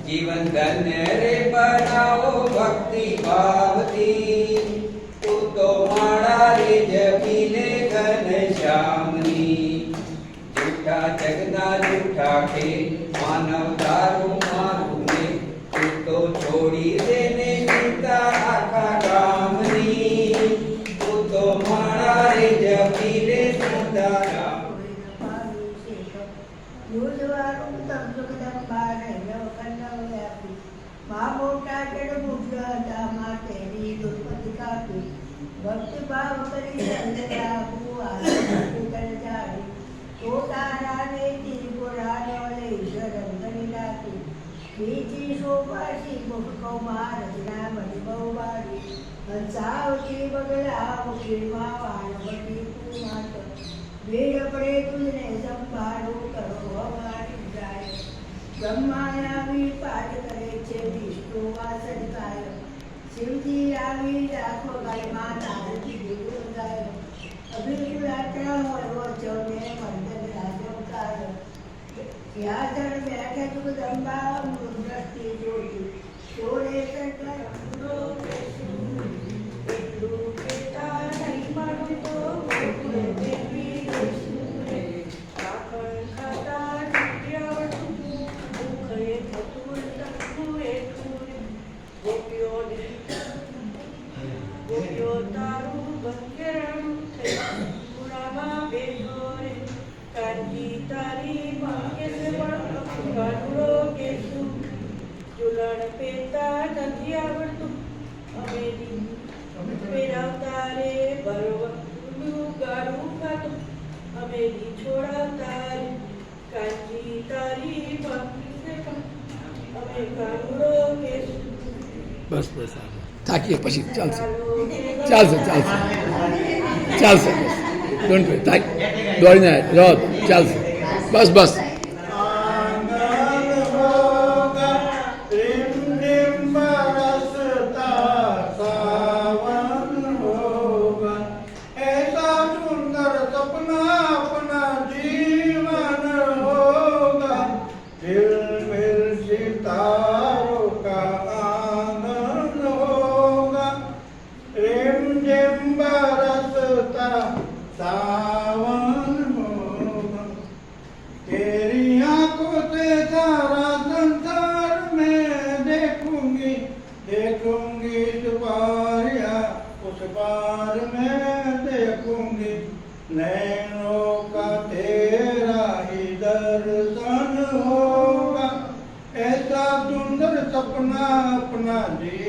जीवन धन्य रे बनाओ भक्ति भावती तू तो माड़ा रे जपीले घन श्यामनी झूठा जगना झूठा के मानव दारू मारू ने तू तो छोड़ी देने सीता आखा रामनी तू तो माड़ा रे जपीले सीता राम भक्ति भाव करी संगता बुआरे कर जाए तो तारा ने त्रिपुराने वाले ईश्वरम करिलाती बीची सोपाशी मुखको महारजना बड़ी बहुबारी हंसावती बगलावती मावानवती तू मात भीड़ पड़े तुझने संभाळू करो हमारी जाए ब्रह्माया भी पाठ करे छे विष्णु वासन काय शिवजी आवी राखो गाय माता आरती गुरु गाय अभिलाषा हो चौने मंडल राजोकार या जन बैठे जगदंबा मुद्रस्ती जोड़ी छोड़े कर गुरु के गुरु के ताई मारू तो गुरु देवी सुरे काकण खाता नित्यावत मुखये चतुर तत्वे गोपियों ने गोपियों तारू बंकेरम थे पुरामा बेहोरे कांजी तारी मांगे से बड़ा कानुरो के सु जुलड़ पेता नदिया वर्तु अमेरी मेरा तारे बरवतु गारू खातु अमेरी छोड़ा तारे कांजी तारी मांगे से अमे कानुरो के सु बस बस થાકીએ પછી ચાલશે ચાલશે ચાલશે ચાલશે બસ ડોન્ટ વે થાક દોડીને રહો ચાલશે બસ બસ રિમ રિમ બરસતા સાવન કરવાનું જોઈએ